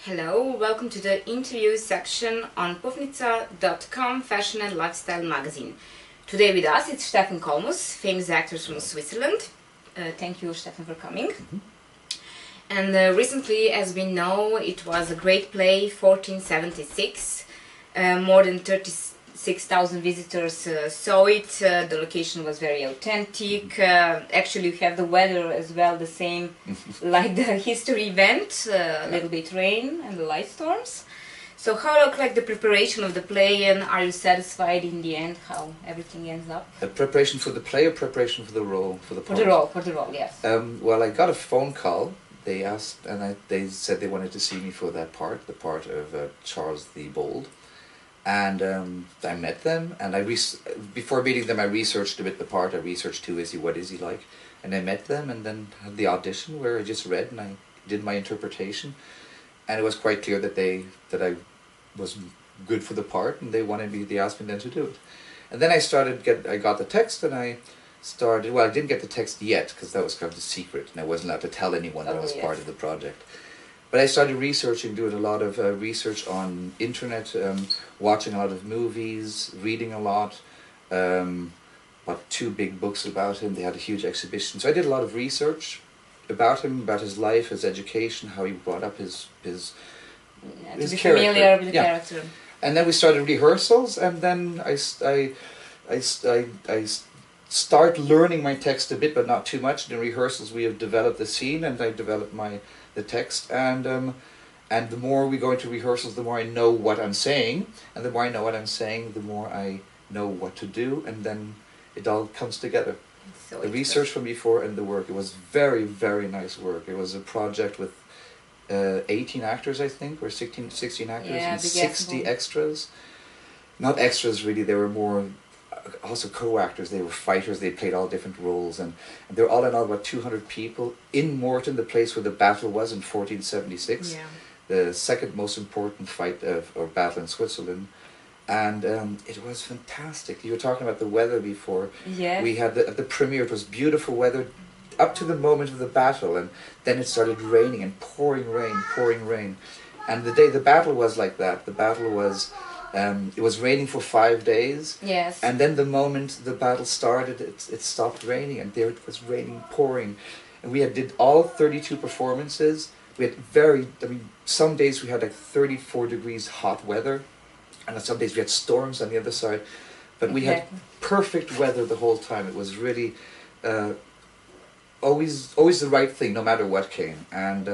Hello, welcome to the interview section on Pufnica.com fashion and lifestyle magazine. Today with us it's Stefan Kollmuss, famous actor from Switzerland. Thank you, Stefan, for coming. And recently, as we know, it was a great play, 1476. More than 36,000 visitors saw it. The location was very authentic. Actually, you have the weather as well, the same like the history event, a little bit rain and the light storms. So how looked like the preparation of the play, and are you satisfied in the end how everything ends up? Preparation for the play or preparation for the role? For the part? For the role, yes. Well, I got a phone call. They asked, and they said they wanted to see me for that part, the part of Charles the Bold. And I met them, and before meeting them I researched a bit the part. I researched who is he, what is he like, and I met them, and then had the audition where I just read and I did my interpretation, and it was quite clear that I was good for the part, and they asked me then to do it. And then I got the text, and I started, well, I didn't get the text yet because that was kind of a secret and I wasn't allowed to tell anyone that I was part of the project. But I started researching, doing a lot of research on internet, watching a lot of movies, reading a lot, bought 2 big books about him. They had a huge exhibition. So I did a lot of research about him, about his life, his education, how he brought up his character. Familiar with the character. And then we started rehearsals, and then I start learning my text a bit, but not too much. In rehearsals we have developed the scene, and I developed the text, and the more we go into rehearsals, the more I know what I'm saying, and the more I know what I'm saying, the more I know what to do, and then it all comes together. So the research from before and the work. It was very, very nice work. It was a project with 18 actors, I think, or 16 actors, and 60 extras. Not extras really, they were more also co-actors. They were fighters, they played all different roles, and they were all in all about 200 people in Morton, the place where the battle was in 1476, the second most important fight or battle in Switzerland. And it was fantastic. You were talking about the weather before. Yes. We had at the premiere, it was beautiful weather up to the moment of the battle, and then it started raining and pouring rain. And the day the battle was like that, the battle was it was raining for 5 days. Yes. And then the moment the battle started, it stopped raining, and there it was raining, pouring. And we did all 32 performances. We had some days we had like 34 degrees hot weather, and on some days we had storms on the other side. But we had perfect weather the whole time. It was really always the right thing, no matter what came. And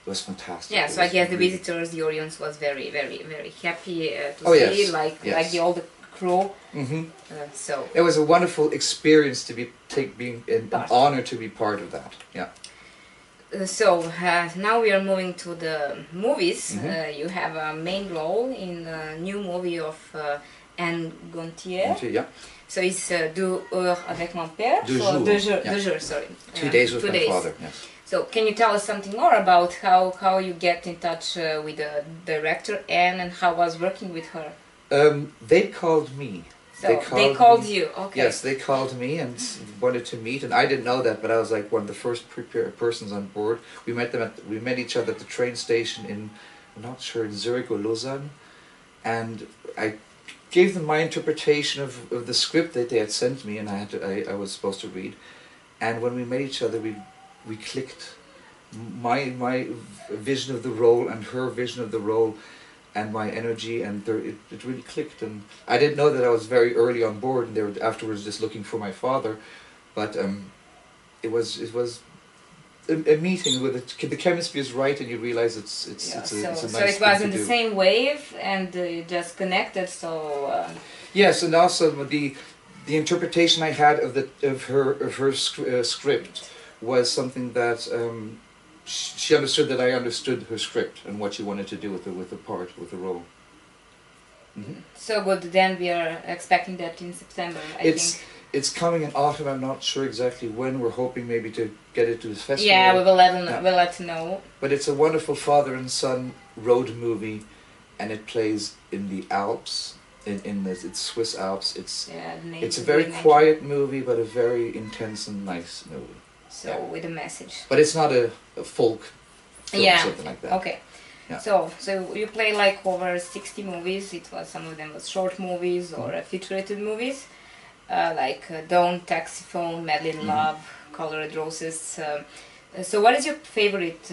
it was fantastic. Yeah, so I guess the visitors, the audience was very, very, very happy to see, like all the crew. So it was a wonderful experience to being an honor to be part of that. Yeah. So now we are moving to the movies. You have a main role in the new movie of Anne Gontier. Yeah. So it's 2 heures avec mon père. Deux jours, sorry. 2 days with my father. Yes. So can you tell us something more about how you get in touch with the director Anne, and how was working with her? They called me. So they called you, okay. Yes, they called me and wanted to meet, and I didn't know that, but I was like one of the first persons on board. We met each other at the train station in, I'm not sure, in Zurich or Lausanne, and I gave them my interpretation of the script that they had sent me, and I was supposed to read. And when we met each other, we clicked. My vision of the role and her vision of the role, and my energy, and it really clicked. And I didn't know that I was very early on board, and they were afterwards just looking for my father. But it was a meeting where the chemistry is right, and you realize it's a nice thing to do. So it was in the same wave, and you just connected. So yes, and also the interpretation I had of her script was something that she understood, that I understood her script and what she wanted to do with the role. So good. Then we are expecting that in September. I think it's coming in autumn. I'm not sure exactly when. We're hoping maybe to get it to the festival. Yeah, we will let you know. But it's a wonderful father and son road movie, and it plays in the Alps. It's Swiss Alps. It's a very quiet movie, but a very intense and nice movie. So with a message. But it's not a folk film or something like that. Okay. Yeah. So you play like over 60 movies. It was some of them was short movies or feature-rated movies, like Dawn, Taxi Phone, Madly in Love, Colored Roses. So what is your favorite,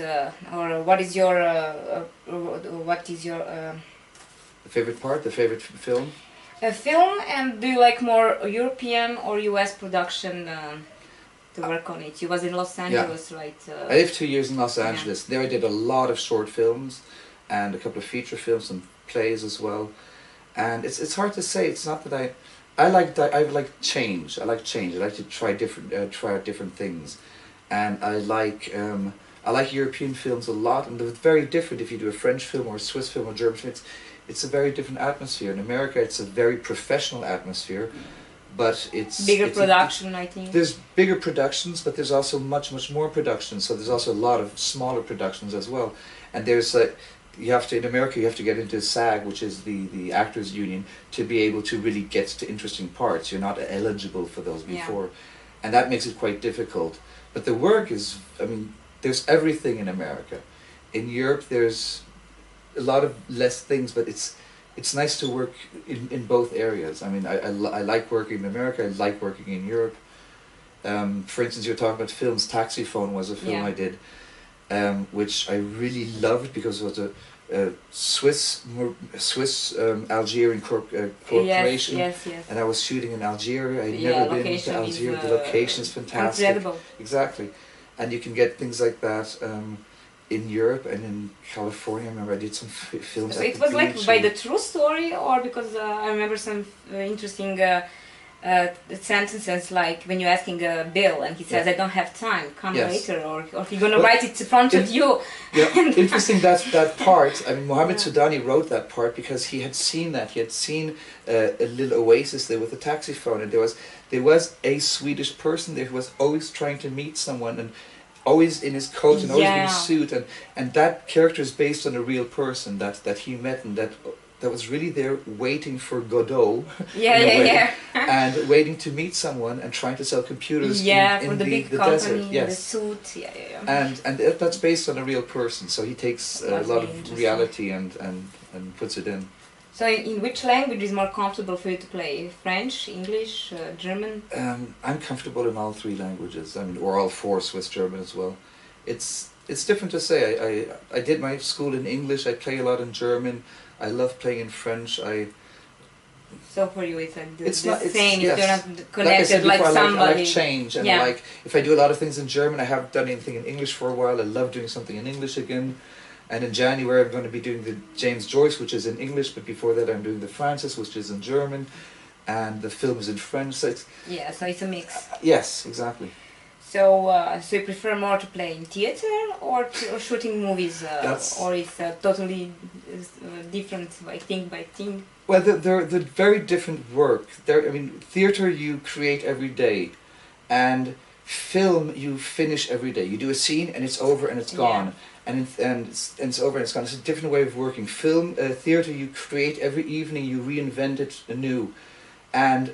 or what is your The favorite part, the favorite film? a film, and do you like more European or US production to work on it? You was in Los Angeles, right? I lived 2 years in Los Angeles. There I did a lot of short films and a couple of feature films and plays as well. And it's hard to say. It's not that I like change. I like change. I like to try out different things, and I like European films a lot. And they're very different if you do a French film or a Swiss film or German film. It's a very different atmosphere. In America, it's a very professional atmosphere, but it's bigger production, I think. There's bigger productions, but there's also much more productions. So there's also a lot of smaller productions as well. And there's in America you have to get into SAG, which is the actors union, to be able to really get to interesting parts. You're not eligible for those before, and that makes it quite difficult. But the work is, I mean, there's everything in America. In Europe, there's a lot of less things, but it's nice to work in both areas. I mean, I like working in America. I like working in Europe. For instance, you're talking about films. Taxi Phone was a film I did, which I really loved because it was a Swiss Algerian corporation. Yes. And I was shooting in Algeria. I'd never been to Algeria. The location is fantastic. Incredible. Exactly, and you can get things like that in Europe and in California. I remember I did some films. So it was like by the true story, or because I remember some interesting sentences, like when you're asking Bill and he says, "I don't have time, come later," or he's gonna write it in front of you. Yeah, interesting that part. I mean, Mohammed Soudani wrote that part because he had seen that. He had seen a little oasis there with a taxi phone, and there was a Swedish person there who was always trying to meet someone and always in his coat and always in his suit, and that character is based on a real person that he met and that was really there waiting for Godot, and waiting to meet someone and trying to sell computers in the big the company, desert. Yes, the suit, and that's based on a real person. So he takes a lot of reality and puts it in. So in which language is more comfortable for you to play? French, English, German? I'm comfortable in all three languages. I mean, or all four, Swiss, German as well. It's different to say. I did my school in English. I play a lot in German. I love playing in French. So for you, it's like the yes. same. You're not connected like somebody. I like change, and I like if I do a lot of things in German. I haven't done anything in English for a while. I love doing something in English again. And in January, I'm going to be doing the James Joyce, which is in English, but before that, I'm doing the Francis, which is in German, and the film is in French. So it's a mix. Yes, exactly. So, so you prefer more to play in theater or shooting movies, or is totally different by thing? Well, they're very different work. I mean, theater you create every day, and film you finish every day. You do a scene and it's over and it's gone. And it's over and it's gone. It's a different way of working. Film, theatre, you create every evening, you reinvent it anew. And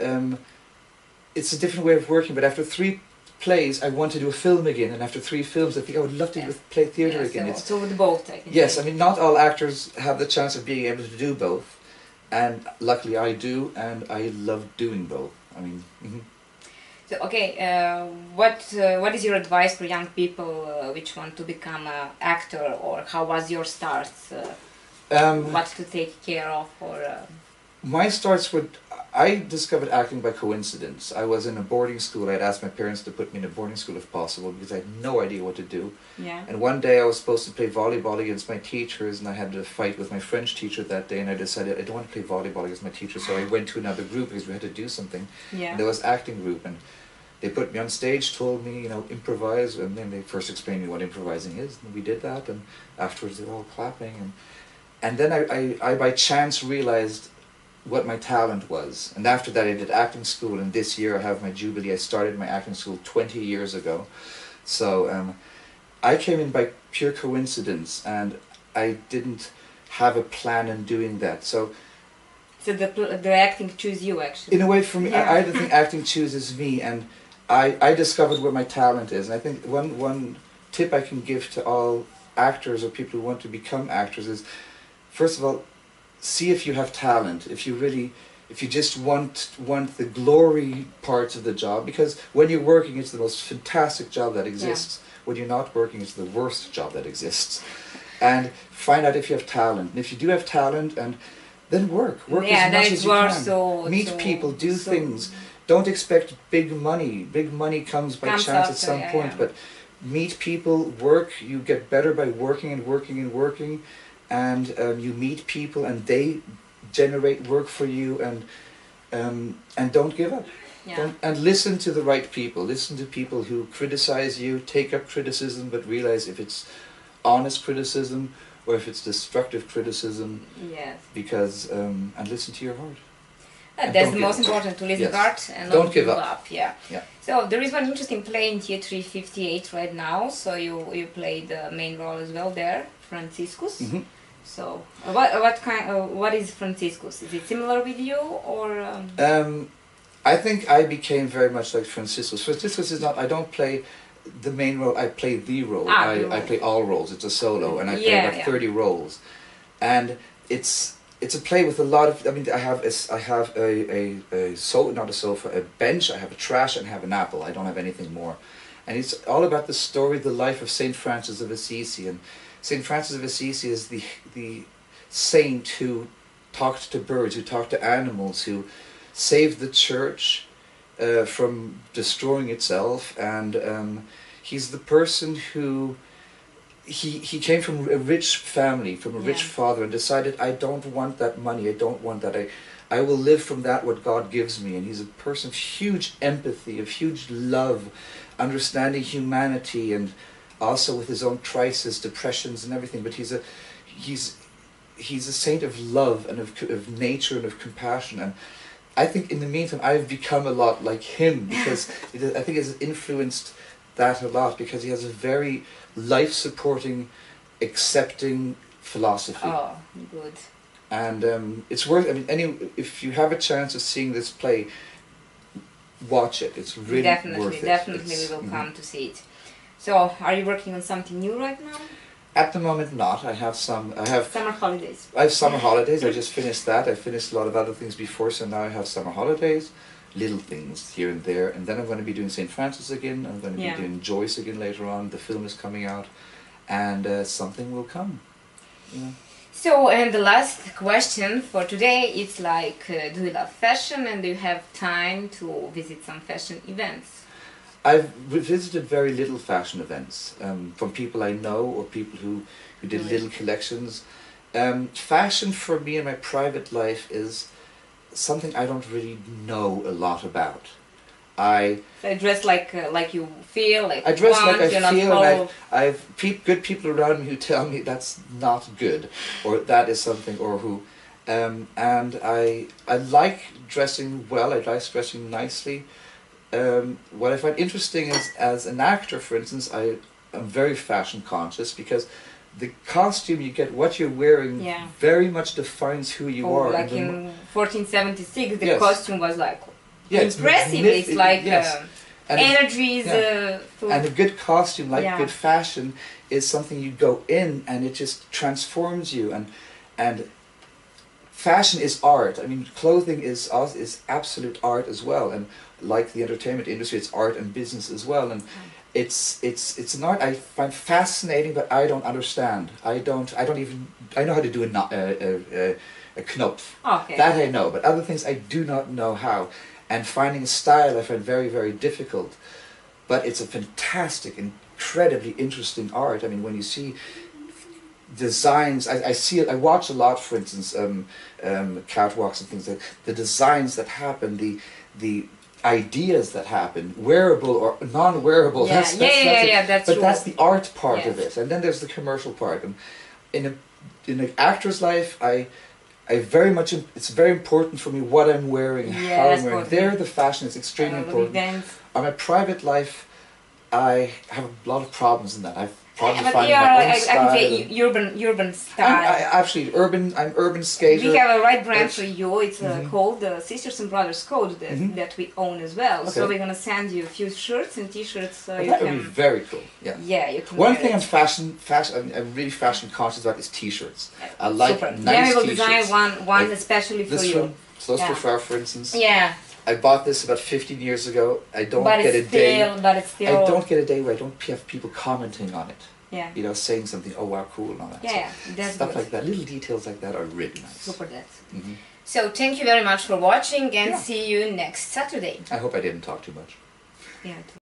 it's a different way of working, but after 3 plays, I want to do a film again, and after 3 films, I think I would love to play theatre again. So with both, I can Yes, I mean, not all actors have the chance of being able to do both, and luckily I do, and I love doing both. I mean, So, okay, what is your advice for young people which want to become an actor, or how was your start? What to take care of? My starts were, I discovered acting by coincidence. I was in a boarding school. I had asked my parents to put me in a boarding school if possible because I had no idea what to do. And one day I was supposed to play volleyball against my teachers, and I had a fight with my French teacher that day, and I decided I don't want to play volleyball against my teacher, so I went to another group because we had to do something. And there was acting group, and they put me on stage, told me, improvise, and then they first explained me what improvising is, and we did that, and afterwards they were all clapping, and then I by chance realized what my talent was, and after that I did acting school, and this year I have my jubilee. I started my acting school 20 years ago, so I came in by pure coincidence, and I didn't have a plan in doing that, so the acting choose you, actually. In a way, for me, I don't think acting chooses me, and I discovered where my talent is, and I think one tip I can give to all actors or people who want to become actors is, first of all, see if you have talent. If you just want the glory parts of the job, because when you're working, it's the most fantastic job that exists. When you're not working, it's the worst job that exists. And find out if you have talent. And if you do have talent, and then work as much as you can. Meet people, do things. Don't expect big money. Big money comes by chance at some point, but meet people, work. You get better by working and working and working, and you meet people, and they generate work for you, and don't give up. And listen to the right people. Listen to people who criticize you. Take up criticism, but realize if it's honest criticism or if it's destructive criticism. Yes. Because and listen to your heart. That's the most important, to listen to heart and don't give up. Yeah. So there is one interesting play in Theatre 58 right now. So you played the main role as well there, Franciscus. Mm-hmm. So what is Franciscus? Is it similar with you or? I think I became very much like Franciscus. Franciscus is not. I don't play the main role. I play the role. I play all roles. It's a solo, and I play about 30 roles, and it's a play with a lot of. I mean, I have not a sofa, a bench. I have a trash, and I have an apple. I don't have anything more, and it's all about the story, the life of Saint Francis of Assisi. And Saint Francis of Assisi is the saint who talked to birds, who talked to animals, who saved the church from destroying itself, and he's the person who he came from a rich family, from a rich father, and decided, I don't want that money, I don't want that, I will live from that what God gives me. And he's a person of huge empathy, of huge love, understanding humanity, and also with his own crisis, depressions and everything. But he's a saint of love and of nature and of compassion. And I think in the meantime I've become a lot like him, because I think it's influenced that a lot, because he has a very life-supporting, accepting philosophy. Oh, good. And it's worth. I mean, if you have a chance of seeing this play, watch it. It's really worth it. Definitely, we will come to see it. So, are you working on something new right now? At the moment, not. I have summer holidays. I have summer holidays. I just finished that. I finished a lot of other things before, so now I have summer holidays, little things here and there, and then I'm going to be doing St. Francis again. I'm going to be doing Joyce again later on. The film is coming out, and something will come. Yeah. So, and the last question for today is like, do you love fashion, and do you have time to visit some fashion events? I've visited very little fashion events from people I know or people who did little collections. Fashion for me in my private life is something I don't really know a lot about. So I dress like you feel, like I dress like I feel, and I've good people around me who tell me that's not good, or that is something, or who, and I like dressing well. I like dressing nicely. What I find interesting is, as an actor, for instance, I am very fashion conscious, because the costume you get, what you're wearing, very much defines who you are. Like in 1476, the costume was like impressive. It's like energies. And a good costume, like good fashion, is something you go in and it just transforms you. And fashion is art. I mean, clothing is absolute art as well. And like the entertainment industry, it's art and business as well. And it's an art I find fascinating, but I don't understand. I know how to do a knopf. Okay. That I know, but other things I do not know how. And finding style I find very, very difficult. But it's a fantastic, incredibly interesting art. I mean, when you see designs, I see it. I watch a lot, for instance, catwalks and things like the designs that happen, the ideas that happen, wearable or non-wearable. That's true. But that's the art part of it, and then there's the commercial part. And in an actor's life, I very much. It's very important for me what I'm wearing, how I'm wearing. There, the fashion is extremely important. On my private life, I have a lot of problems in that. I have hard to But find you my are, own I can style. say, urban style. Actually, I'm urban skater. We have a right brand but- for you. It's called the Sisters and Brothers Code that we own as well. So Okay. we're gonna send you a few shirts and T-shirts. So Well, you that can. would be very cool. Yeah. Yeah, you can. One wear thing it. I'm really fashion conscious about is T-shirts. I like Super. nice Then we will T-shirts. design one Like especially for This you. one, close Yeah. for instance. Yeah, I bought this about 15 years ago. I don't but get a it's day. still, but it's still. I don't get a day where I don't have people commenting on it. Yeah. You know, saying something. Oh wow, cool, and all that. Yeah, So that's stuff good. like that. Little details like that are really nice. Super that. Mhm. So thank you very much for watching and Yeah. see you next Saturday. I hope I didn't talk too much. Yeah.